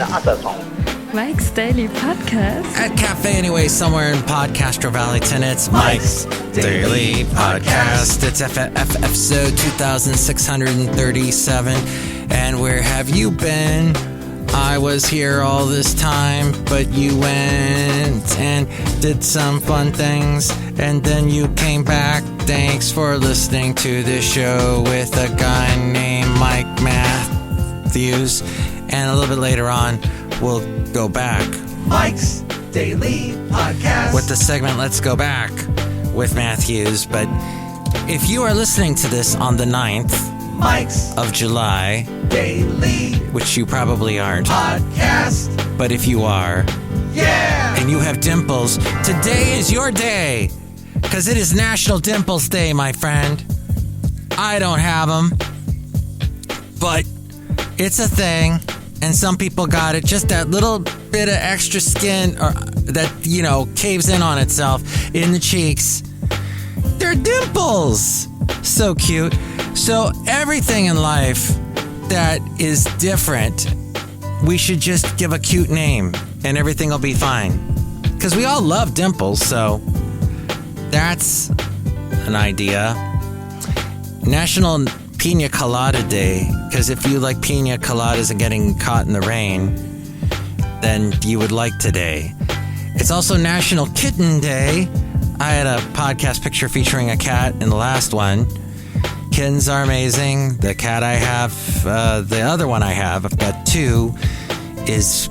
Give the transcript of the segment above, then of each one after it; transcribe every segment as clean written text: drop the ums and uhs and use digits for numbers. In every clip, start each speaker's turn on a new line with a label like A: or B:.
A: Mike's Daily Podcast.
B: At Cafe Anyway, somewhere in Podcastro Valleyton, it's Mike's Daily Podcast. It's episode 2637. And where have you been? I was here all this time, but you went and did some fun things, and then you came back. Thanks for listening to this show with a guy named Mike Matthews. And a little bit later on, we'll go back. Mike's Daily Podcast. With the segment Let's Go Back with Matthews. But if you are listening to this on the 9th Mike's of July Daily, which you probably aren't, podcast. But if you are, yeah, and you have dimples, today is your day, because it is National Dimples Day, my friend. I don't have them, but it's a thing, and some people got it. Just that little bit of extra skin or that, caves in on itself in the cheeks. They're dimples. So cute. So everything in life that is different, we should just give a cute name and everything will be fine. Because we all love dimples, so that's an idea. National Pina Colada Day, because if you like pina coladas and getting caught in the rain, then you would like today. It's also National Kitten Day. I had a podcast picture featuring a cat in the last one. Kittens are amazing. The cat I have, the other one I have, I've got two, is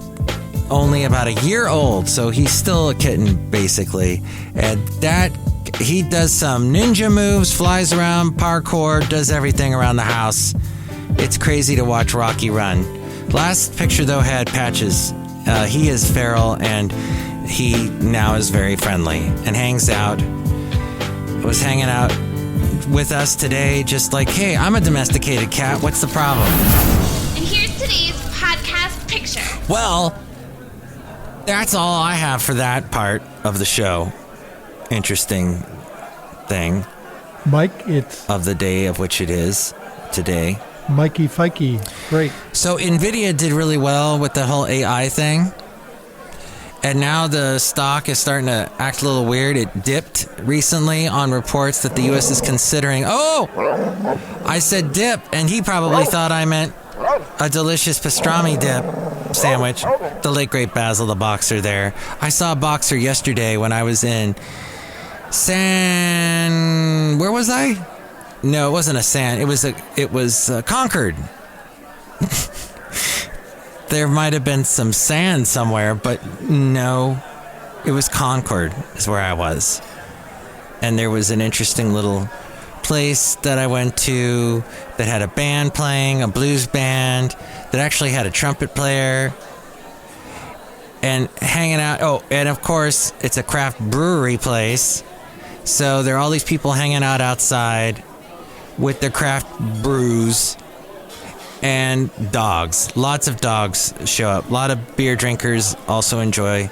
B: only about a year old, so he's still a kitten, basically. And he does some ninja moves, flies around, parkour, does everything around the house. It's crazy to watch Rocky run. Last picture, though, had Patches. He is feral, and he now is very friendly and hangs out. Was hanging out with us today, just like, hey, I'm a domesticated cat. What's the problem?
C: And here's today's podcast picture.
B: Well, that's all I have for that part of the show. Interesting thing.
D: Mike, it's
B: of the day of which it is today.
D: Mikey Fikey. Great.
B: So NVIDIA did really well with the whole AI thing. And now the stock is starting to act a little weird. It dipped recently on reports that the U.S. is considering... Oh! I said dip, and he probably thought I meant a delicious pastrami dip sandwich. The late, great Basil, the boxer there. I saw a boxer yesterday when I was in Where was I? No, it wasn't a San. It was Concord. There might have been some sand somewhere, but no, it was Concord is where I was. And there was an interesting little place that I went to that had a band playing, a blues band, that actually had a trumpet player, and hanging out. Oh, and of course, it's a craft brewery place. So there are all these people hanging out outside with their craft brews. And dogs. Lots of dogs show up. A lot of beer drinkers also enjoy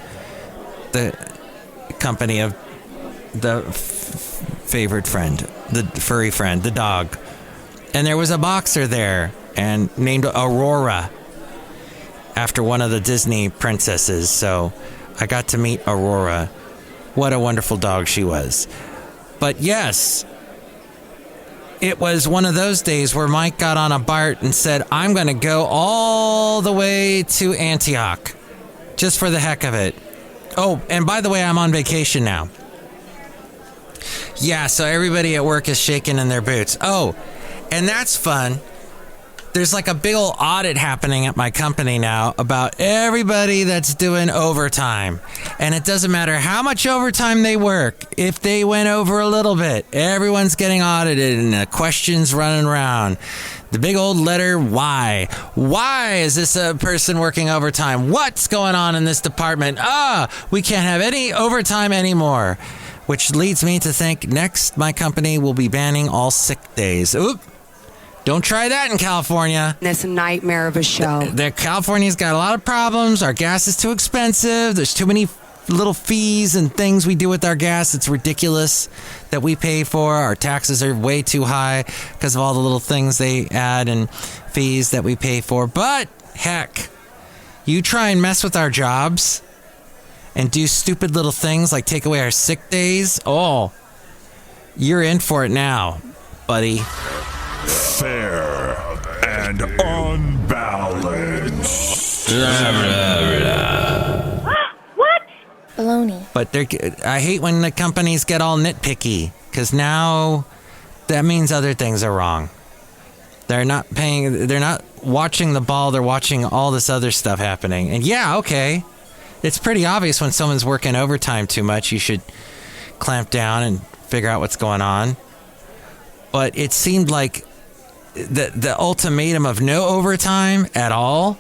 B: the company of the favorite friend, the furry friend, the dog. And there was a boxer there, and named Aurora, after one of the Disney princesses. So I got to meet Aurora. What a wonderful dog she was. But yes, it was one of those days where Mike got on a BART and said, I'm going to go all the way to Antioch, just for the heck of it. Oh, and by the way, I'm on vacation now. Yeah, so everybody at work is shaking in their boots. Oh, and that's fun. There's like a big old audit happening at my company now about everybody that's doing overtime. And it doesn't matter how much overtime they work. If they went over a little bit, everyone's getting audited and the questions running around. The big old letter Y. Why is this a person working overtime? What's going on in this department? We can't have any overtime anymore. Which leads me to think next my company will be banning all sick days. Oop. Don't try that in California.
E: That's a nightmare of a show.
B: California's got a lot of problems. Our gas is too expensive. There's too many little fees and things we do with our gas. It's ridiculous that we pay for. Our taxes are way too high because of all the little things they add and fees that we pay for. But heck, You try and mess with our jobs and do stupid little things like take away our sick days. Oh, you're in for it now, buddy.
F: Fair and unbalanced.
C: What?
A: Baloney.
B: But I hate when the companies get all nitpicky, because now that means other things are wrong. They're not watching the ball, they're watching all this other stuff happening. And yeah, okay, it's pretty obvious when someone's working overtime too much, you should clamp down and figure out what's going on. But it seemed like the ultimatum of no overtime at all,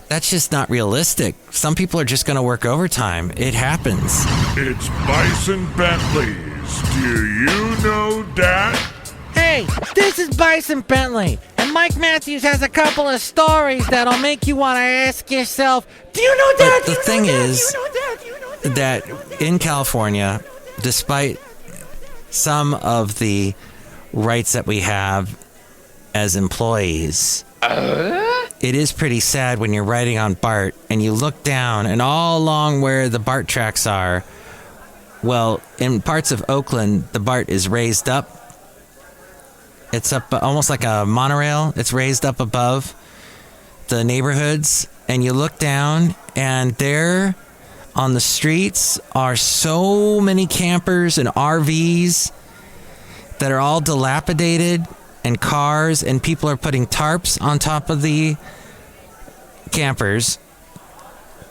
B: that's just not realistic. Some people are just going to work overtime. It happens.
F: It's Bison Bentley's. Do you know that?
B: Hey, this is Bison Bentley, and Mike Matthews has a couple of stories that'll make you want to ask yourself, do you know that? But the thing is that in California, despite some of the rights that we have as employees, it is pretty sad when you're riding on BART and you look down and all along where the BART tracks are, well, in parts of Oakland, the BART is raised up. It's up almost like a monorail. It's raised up above the neighborhoods. And you look down, and there on the streets are so many campers and RVs that are all dilapidated, and cars, and people are putting tarps on top of the campers.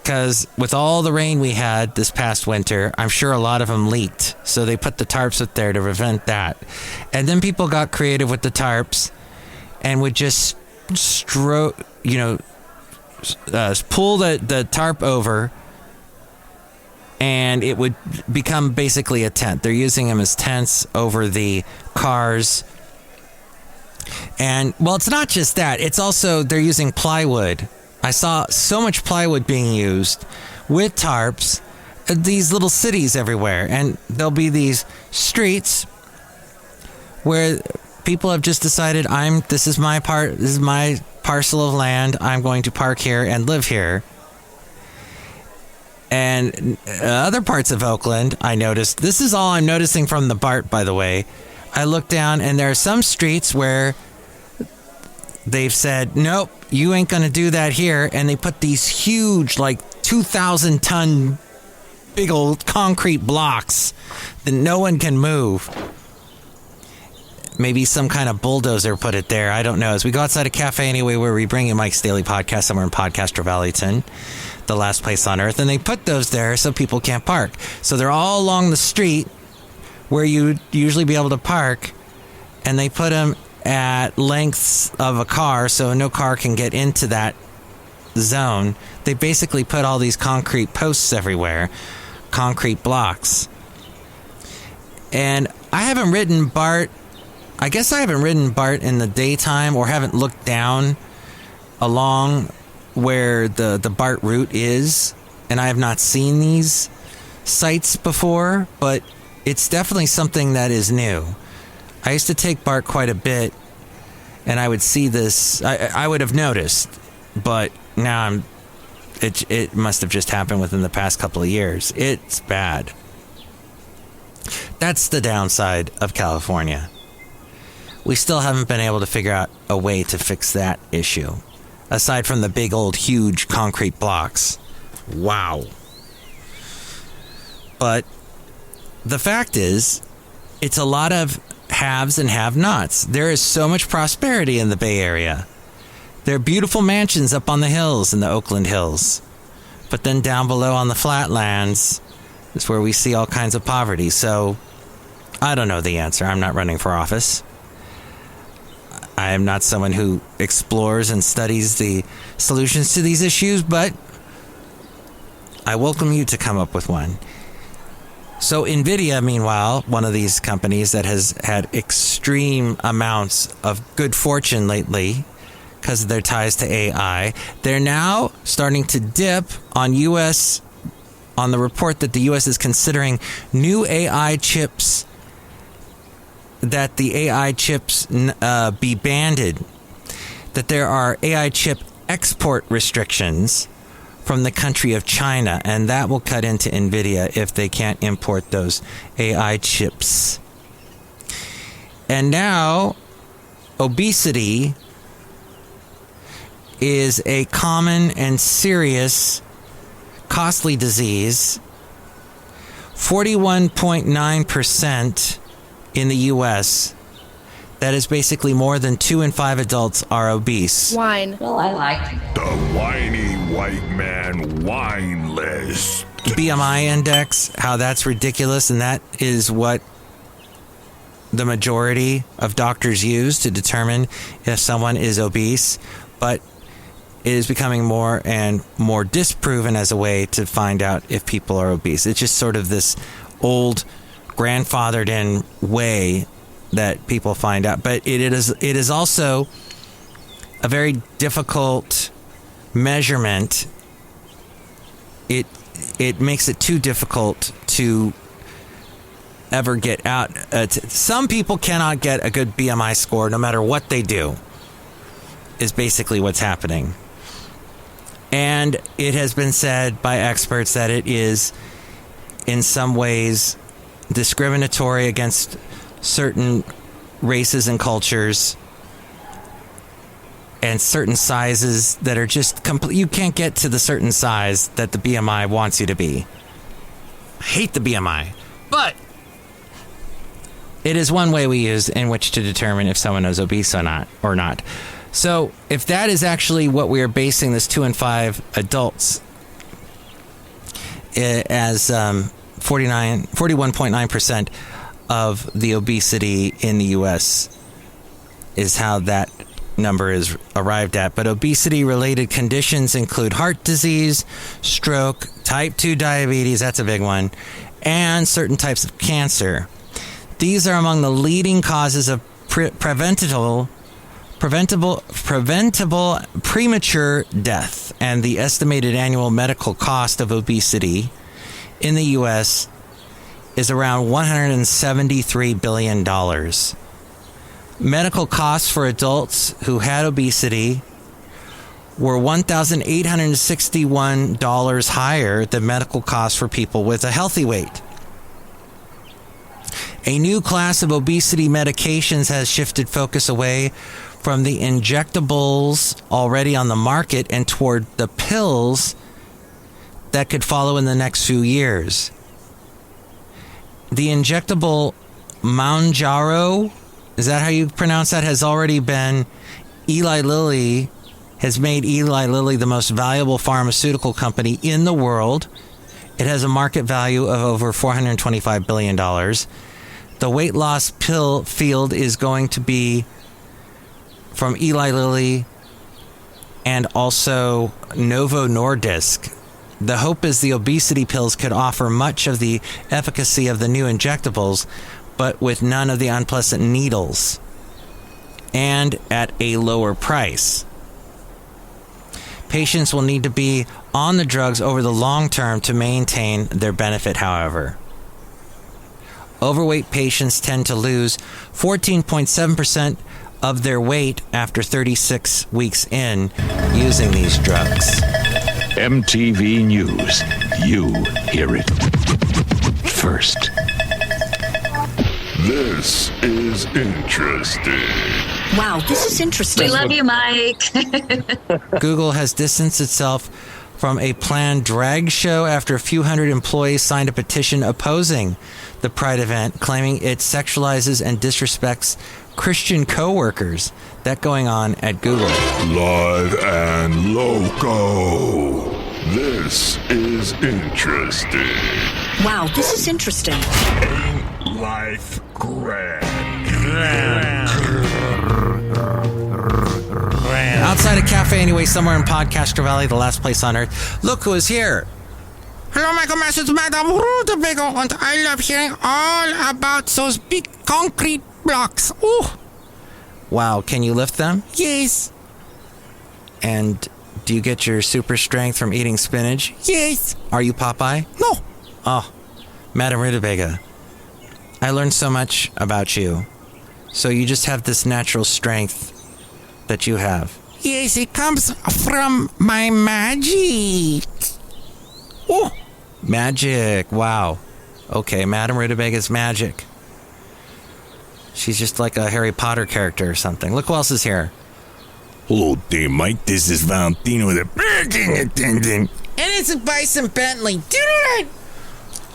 B: Because with all the rain we had this past winter, I'm sure a lot of them leaked. So they put the tarps up there to prevent that. And then people got creative with the tarps and would just pull the tarp over, and it would become basically a tent. They're using them as tents over the cars. And, well, it's not just that. It's also they're using plywood. I saw so much plywood being used with tarps, these little cities everywhere. And there'll be these streets where people have just decided, this is my parcel of land. I'm going to park here and live here. And other parts of Oakland, I noticed, this is all I'm noticing from the BART, by the way. I look down and there are some streets where they've said, nope, you ain't going to do that here. And they put these huge, 2,000-ton big old concrete blocks that no one can move. Maybe some kind of bulldozer put it there. I don't know. As we go outside a cafe anyway, where we bring you Mike's Daily Podcast somewhere in Podcaster Valentino, the last place on earth. And they put those there so people can't park. So they're all along the street where you'd usually be able to park. And they put them at lengths of a car so no car can get into that zone. They basically put all these concrete posts everywhere, concrete blocks. And I haven't ridden BART. I guess I haven't ridden BART in the daytime or haven't looked down along where the BART route is. And I have not seen these sites before, but it's definitely something that is new. I used to take BART quite a bit, and I would see this. I would have noticed, but now it must have just happened within the past couple of years. It's bad. That's the downside of California. We still haven't been able to figure out a way to fix that issue, aside from the big old huge concrete blocks. Wow. But the fact is, it's a lot of haves and have-nots. There is so much prosperity in the Bay Area. There are beautiful mansions up on the hills in the Oakland Hills. But then down below on the flatlands is where we see all kinds of poverty. So, I don't know the answer. I'm not running for office. I am not someone who explores and studies the solutions to these issues, but I welcome you to come up with one. So NVIDIA, meanwhile, one of these companies that has had extreme amounts of good fortune lately because of their ties to AI, they're now starting to dip on the report that the U.S. is considering new AI chips, that the AI chips be banned, that there are AI chip export restrictions from the country of China, and that will cut into NVIDIA if they can't import those AI chips. And now, obesity is a common and serious, costly disease. 41.9% in the U.S., that is basically more than 2 in 5 adults are obese.
C: Wine.
G: Well, I like
F: The whiny white man wine list.
B: BMI index, how that's ridiculous, and that is what the majority of doctors use to determine if someone is obese, but it is becoming more and more disproven as a way to find out if people are obese. It's just sort of this old, grandfathered in way that people find out. But it is also a very difficult measurement. It makes it too difficult to ever get out. Some people cannot get a good BMI score no matter what they do, is basically what's happening. And it has been said by experts that it is in some ways discriminatory against certain races and cultures and certain sizes that are just you can't get to the certain size that the BMI wants you to be. I hate the BMI, but it is one way we use in which to determine if someone is obese or not. So if that is actually what we are basing this 2 in 5 adults as 41.9% of the obesity in the U.S. is how that number is arrived at. But obesity-related conditions include heart disease, stroke, type 2 diabetes, that's a big one, and certain types of cancer. These are among the leading causes of preventable premature death, and the estimated annual medical cost of obesity in the U.S. is around $173 billion. Medical costs for adults who had obesity were $1,861 higher than medical costs for people with a healthy weight. A new class of obesity medications has shifted focus away from the injectables already on the market and toward the pills that could follow in the next few years. The injectable Mounjaro, is that how you pronounce that, has already been has made Eli Lilly the most valuable pharmaceutical company in the world. It has a market value of over $425 billion. The weight loss pill field is going to be from Eli Lilly and also Novo Nordisk. The hope is the obesity pills could offer much of the efficacy of the new injectables, but with none of the unpleasant needles and at a lower price. Patients will need to be on the drugs over the long term to maintain their benefit, however. Overweight patients tend to lose 14.7% of their weight after 36 weeks in using these drugs.
H: MTV News. You hear it first.
F: This is interesting.
E: Wow, this is interesting.
G: We love you, Mike.
B: Google has distanced itself from a planned drag show after a few hundred employees signed a petition opposing the Pride event, claiming it sexualizes and disrespects Christian co-workers. That going on at Google.
F: Live and loco. This is interesting.
E: Wow, this is interesting.
F: Ain't life grand?
B: Outside a cafe anyway, somewhere in Podcaster Valley, the last place on earth. Look who is here. Hello, Michael Mass, it's Madame Rootabega, and I love hearing all about those big concrete blocks. Ooh. Wow, can you lift them? Yes. And do you get your super strength from eating spinach? Yes. Are you Popeye? No. Oh, Madame Rootabega, I learned so much about you. So you just have this natural strength that you have. Yes, it comes from my magic. Magic. Wow. Okay, Madame Rootabega's magic. She's just like a Harry Potter character or something. Look who else is here.
F: Hello there, Mike. This is Valentino, the parking attendant.
B: And it's Bison Bentley.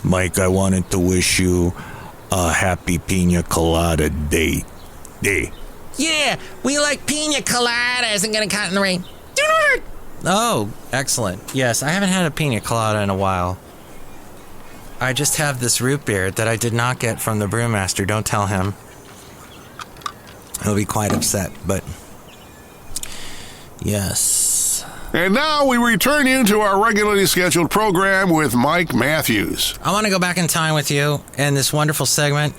F: Mike, I wanted to wish you a happy pina colada day.
B: Yeah, we like pina coladas and getting caught in the rain. Oh, excellent. Yes, I haven't had a pina colada in a while. I just have this root beer that I did not get from the brewmaster. Don't tell him. He'll be quite upset, but... Yes.
G: And now we return you to our regularly scheduled program with Mike Matthews.
B: I want to go back in time with you in this wonderful segment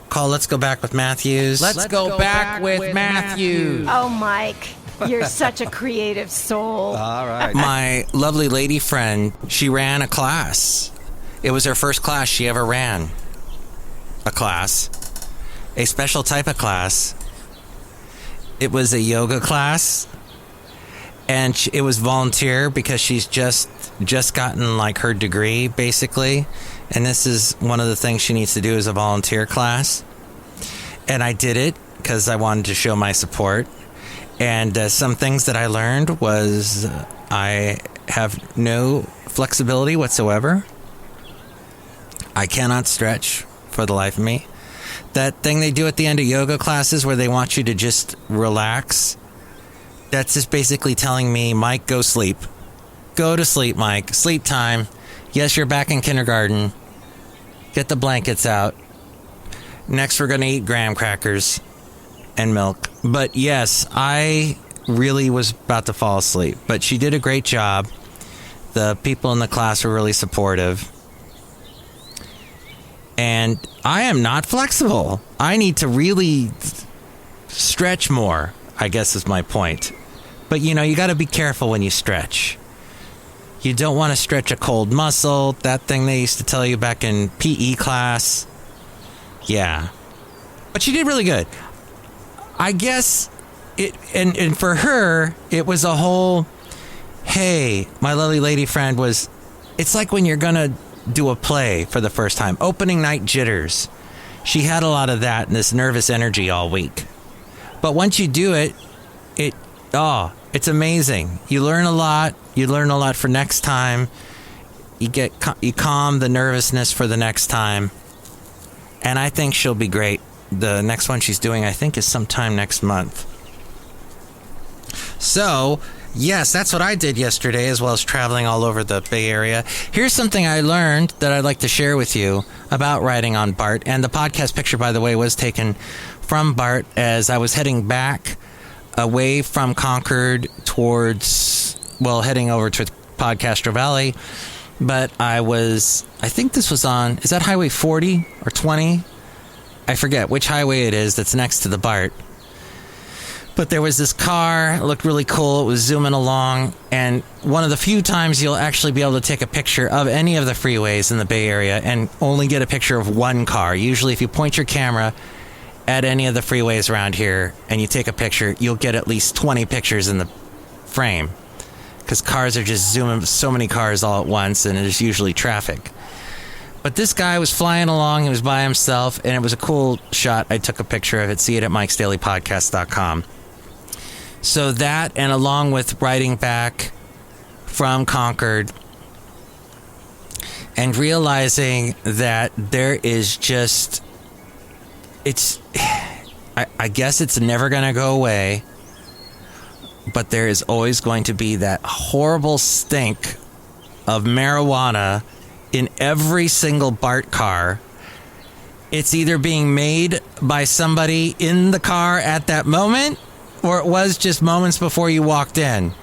B: called Let's Go Back with Matthews.
I: Let's go back with Matthews.
J: Oh, Mike, you're such a creative soul.
I: All right.
B: My lovely lady friend, she ran a class. It was her first class she ever ran. A class. A special type of class. It was a yoga class. And it was volunteer because she's just gotten like her degree, basically. And this is one of the things she needs to do is a volunteer class. And I did it because I wanted to show my support. And some things that I learned was I have no flexibility whatsoever. I cannot stretch for the life of me. That thing they do at the end of yoga classes where they want you to just relax, that's just basically telling me, Mike, go sleep. Go to sleep, Mike. Sleep time. Yes, you're back in kindergarten. Get the blankets out. Next, we're going to eat graham crackers and milk. But yes, I really was about to fall asleep. But she did a great job. The people in the class were really supportive. And I am not flexible. I need to really stretch more, I guess is my point. But, you know, you got to be careful when you stretch. You don't want to stretch a cold muscle. That thing they used to tell you back in PE class. Yeah. But she did really good. I guess it, and for her, it was a whole, hey, my lovely lady friend was, it's like when you're going to do a play for the first time. Opening night jitters. She had a lot of that and this nervous energy all week. But once you do it, it's amazing. You learn a lot. You learn a lot for next time. You calm the nervousness for the next time. And I think she'll be great. The next one she's doing, I think, is sometime next month. So, yes, that's what I did yesterday, as well as traveling all over the Bay Area. Here's something I learned that I'd like to share with you about riding on BART. And the podcast picture, by the way, was taken from BART as I was heading back away from Concord heading over to Podcastro Valley. But I think this was on, is that Highway 40 or 20? I forget which highway it is that's next to the BART. But there was this car, it looked really cool, it was zooming along, and one of the few times you'll actually be able to take a picture of any of the freeways in the Bay Area and only get a picture of one car. Usually if you point your camera at any of the freeways around here and you take a picture, you'll get at least 20 pictures in the frame. Because cars are just zooming, so many cars all at once, and there's usually traffic. But this guy was flying along, he was by himself, and it was a cool shot. I took a picture of it. See it at MikesDailyPodcast.com. So that, and along with riding back from Concord and realizing that there is just, I guess it's never going to go away, but there is always going to be that horrible stink of marijuana in every single BART car. It's either being made by somebody in the car at that moment, or it was just moments before you walked in.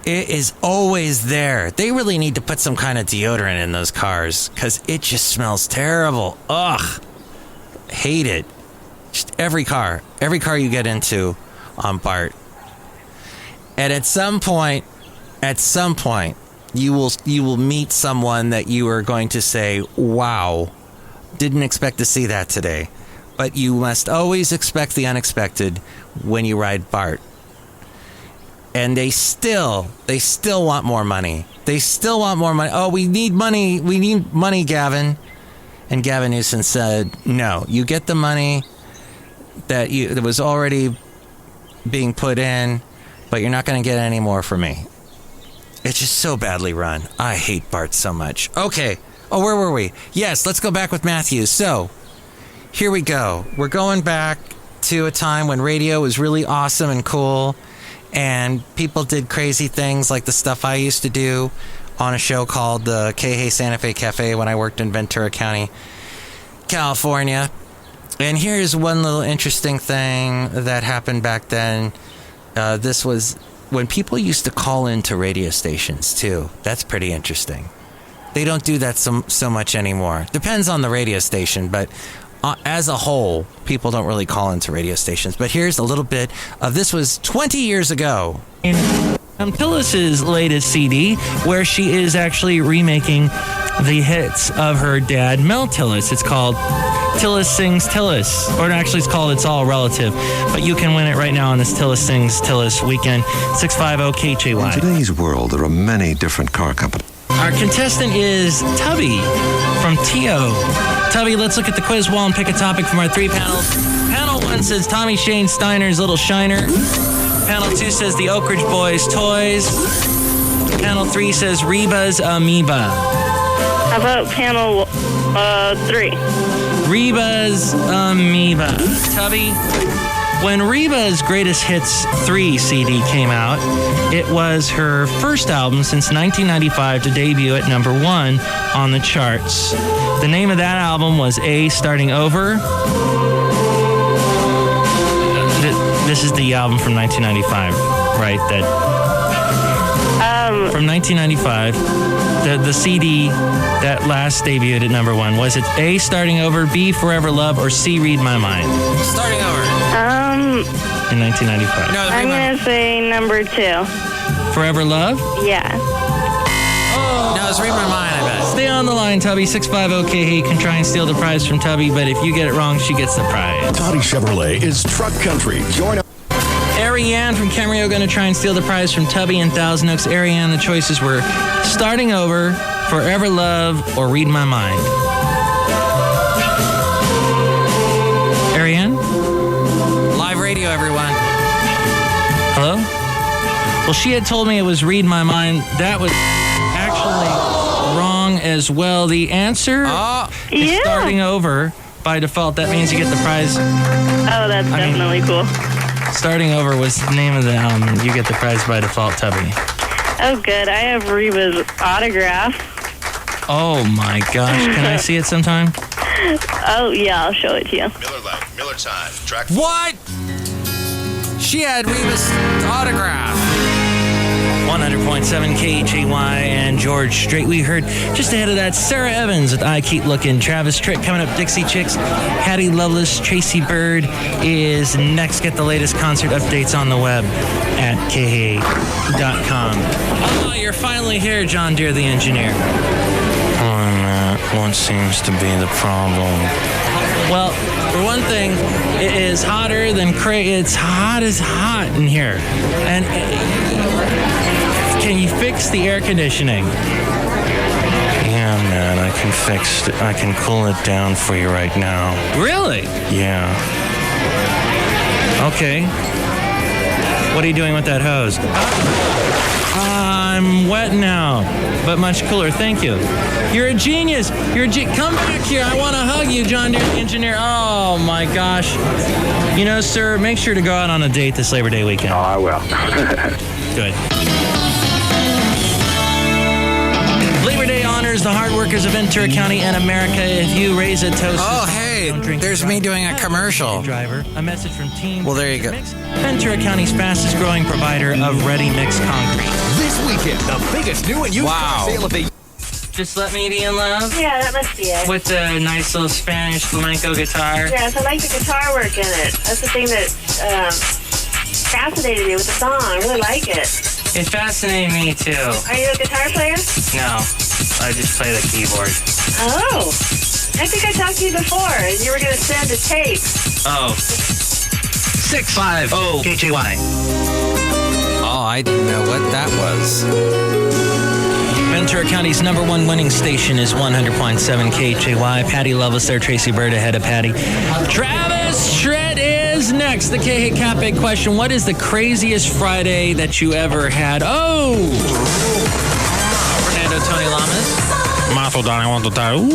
B: It is always there. They really need to put some kind of deodorant in those cars, because it just smells terrible. Ugh. Hate it. Just every car you get into on BART. And at some point, you will meet someone that you are going to say, wow, didn't expect to see that today. But you must always expect the unexpected when you ride BART. And they still want more money. They still want more money. Oh, we need money. We need money, Gavin. And Gavin Newsom said, no, you get the money that was already being put in, but you're not going to get any more from me. It's just so badly run. I hate Bart so much. Okay. Oh, where were we? Yes, let's go back with Matthews. So, here we go. We're going back to a time when radio was really awesome and cool, and people did crazy things like the stuff I used to do on a show called the Hey Santa Fe Cafe when I worked in Ventura County, California. And here's one little interesting thing that happened back then. This was when people used to call into radio stations, too. That's pretty interesting. They don't do that so much anymore. Depends on the radio station, but as a whole, people don't really call into radio stations. But here's a little bit of this was 20 years ago.
K: Tillis's latest CD, where she is actually remaking the hits of her dad, Mel Tillis. It's called Tillis Sings Tillis. Or actually, it's called It's All Relative. But you can win it right now on this Tillis Sings Tillis weekend. 650-KHY.
L: In today's world, there are many different car companies.
K: Our contestant is Tubby from Tio. Tubby, let's look at the quiz wall and pick a topic from our three panels. Panel 1 says Tommy Shane Steiner's Little Shiner. Panel 2 says the Oak Ridge Boys Toys. Panel 3 says Reba's Amoeba.
M: How about panel 3?
K: Reba's Amoeba. Tubby, when Reba's Greatest Hits 3 CD came out, it was her first album since 1995 to debut at number 1 on the charts. The name of that album was A Starting Over. This is the album from 1995, right? From 1995, the CD that last debuted at number 1. Was it A, Starting Over, B, Forever Love, or C, Read My Mind?
B: Starting Over.
K: In 1995.
B: No,
M: I'm going to say number 2.
K: Forever Love?
M: Yeah.
B: Oh. No, it's Read My Mind, I bet.
K: Stay on the line, Tubby. 650-KHY can try and steal the prize from Tubby, but if you get it wrong, she gets the prize.
N: Toddy Chevrolet is truck country. Join us.
K: Ariane from Camarillo going to try and steal the prize from Tubby in Thousand Oaks. Ariane, the choices were Starting Over, Forever Love, or Read My Mind. Ariane?
B: Live radio, everyone.
K: Hello? Well, she had told me it was Read My Mind. That was actually wrong as well. The answer is Starting Over. By default, that means you get the prize.
M: Oh, that's definitely cool.
K: Starting Over was the name of the album. You get the prize by default, Tubby.
M: Oh, good. I have Reba's autograph.
K: Oh, my gosh. Can I see it sometime?
M: Oh, yeah, I'll show it to you.
N: Miller Lite, Miller Time. Track.
B: What? She had Reba's autograph.
K: 100.7 KHAY and George Strait. We heard just ahead of that Sarah Evans with I Keep Looking. Travis Tritt coming up. Dixie Chicks. Hattie Lovelace. Tracy Bird is next. Get the latest concert updates on the web at KHA.com. Oh, you're finally here, John Deere, the engineer.
O: What seems to be the problem?
K: Well, for one thing, it is hotter than crazy. It's hot as hot in here. And can you fix the air conditioning?
O: Yeah, man, I can fix it. I can cool it down for you right now.
K: Really?
O: Yeah.
K: Okay. What are you doing with that hose? I'm wet now, but much cooler. Thank you. You're a genius. Come back here. I want to hug you, John Deere, the engineer. Oh, my gosh. You know, sir, make sure to go out on a date this Labor Day weekend.
P: Oh, I will.
K: Good. Labor Day honors the hard workers of Ventura County and America. If you raise a toast...
B: Oh, hey, there's me doing a commercial.
K: Driver, a message from Team...
B: Well, there you go.
K: Ventura County's fastest growing provider of ready-mix concrete.
N: This weekend, the biggest new and used car sale of the...
K: Just Let Me Be in Love?
M: Yeah, that must be it.
K: With the nice little Spanish flamenco guitar.
M: Yes, I like the guitar work in it. That's the thing that fascinated me with the song. I really like it.
K: It fascinated me, too.
M: Are you a guitar player?
K: No, I just play the keyboard.
M: Oh, I think I talked to you before, and you were going to send a tape.
K: Oh. 650 KJY.
B: Oh, I didn't know what that was.
K: Ventura County's number one winning station is 100.7 KJY. Patty Loveless there, Tracy Bird ahead of Patty. Travis Shred is next. The K-Hit Cat Big question. What is the craziest Friday that you ever had? Oh! Fernando Tony Lamas.
O: Matthew, darling, I want to tell you,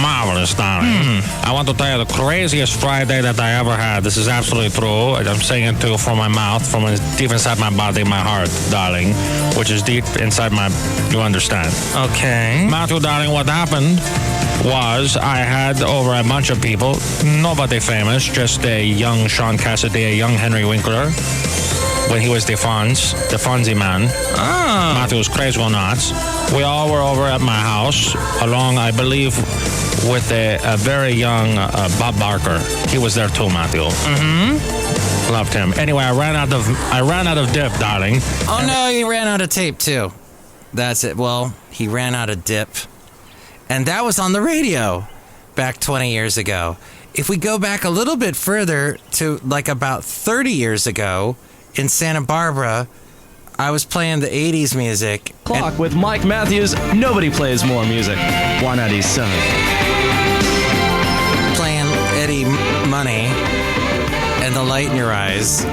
O: marvelous, darling. I want to tell you the craziest Friday that I ever had. This is absolutely true. I'm saying it to you from my mouth, from deep inside my body, my heart, darling, which is deep inside my, you understand.
K: Okay.
O: Matthew, darling, what happened was I had over a bunch of people, nobody famous, just a young Sean Cassidy, a young Henry Winkler, when he was the Fonzie man.
K: Ah.
O: Matthew was crazy or not. We all were over at my house, along, I believe, with a very young Bob Barker. He was there too, Matthew.
K: Mm-hmm.
O: Loved him. Anyway, I ran out of dip, darling.
B: Oh no, he ran out of tape too. That's it. Well, he ran out of dip. And that was on the radio back 20 years ago. If we go back a little bit further to like about 30 years ago in Santa Barbara, I was playing the 80s music.
P: Clock with Mike Matthews. Nobody plays more music. 197.
B: Playing Eddie Money and The Light in Your Eyes.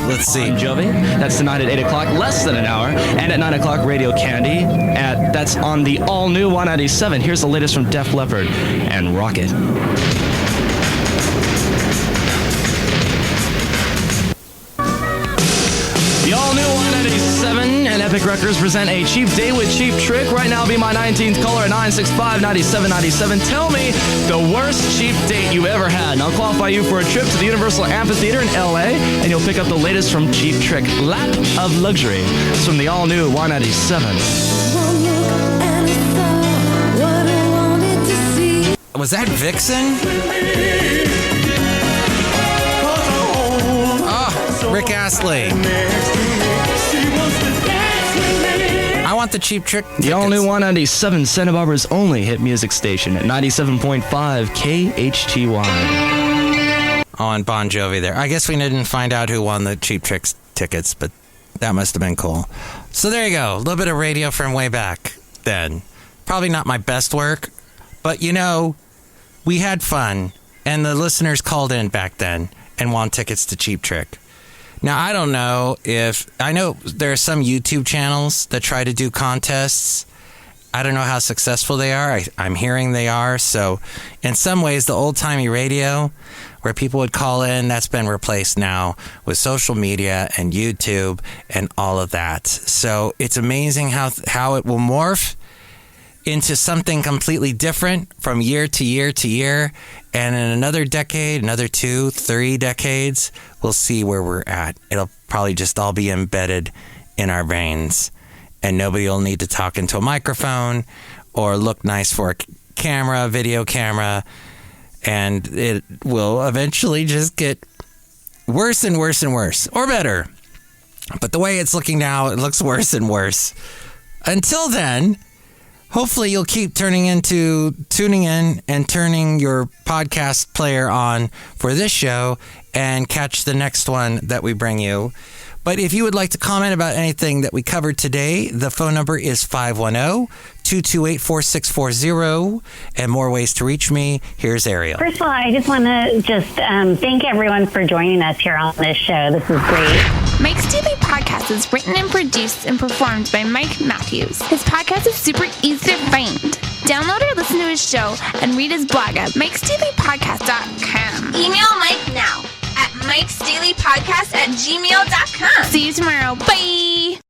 B: Let's see.
P: Bon Jovi. That's tonight at 8 o'clock, less than an hour. And at 9 o'clock, Radio Candy. That's on the all-new 197. Here's the latest from Def Leppard and Rocket. The all-new 197 and Epic Records present a cheap date with Cheap Trick. Right now, be my 19th caller at 965-9797. Tell me the worst cheap date you ever had. And I'll qualify you for a trip to the Universal Amphitheater in L.A. And you'll pick up the latest from Cheap Trick, Lap of Luxury. It's from the all-new 197.
B: Was that Vixen? Rick Astley. I want the Cheap Trick tickets.
P: The all-new 197, Santa Barbara's only hit music station at 97.5 KHTY.
B: Oh, and Bon Jovi there. I guess we didn't find out who won the Cheap Trick tickets, but that must have been cool. So there you go. A little bit of radio from way back then. Probably not my best work, but you know, we had fun, and the listeners called in back then and won tickets to Cheap Trick. Now, I don't know if... I know there are some YouTube channels that try to do contests. I don't know how successful they are. I'm hearing they are. So, in some ways, the old-timey radio, where people would call in, that's been replaced now with social media and YouTube and all of that. So, it's amazing how it will morph into something completely different from year to year to year. And in another decade, another 2, 3 decades, we'll see where we're at. It'll probably just all be embedded in our veins. And nobody will need to talk into a microphone or look nice for a camera, video camera. And it will eventually just get worse and worse and worse. Or better. But the way it's looking now, it looks worse and worse. Until then... hopefully you'll keep tuning in and turning your podcast player on for this show and catch the next one that we bring you. But if you would like to comment about anything that we covered today, the phone number is 510-228-4640. And more ways to reach me. Here's Ariel.
Q: First of all, I just want to thank everyone for joining us here on this show. This is great.
C: Mike's Daily Podcast is written and produced and performed by Mike Matthews. His podcast is super easy to find. Download or listen to his show and read his blog at MikesDailyPodcast.com. Email Mike now at MikesDailyPodcast@gmail.com. See you tomorrow. Bye.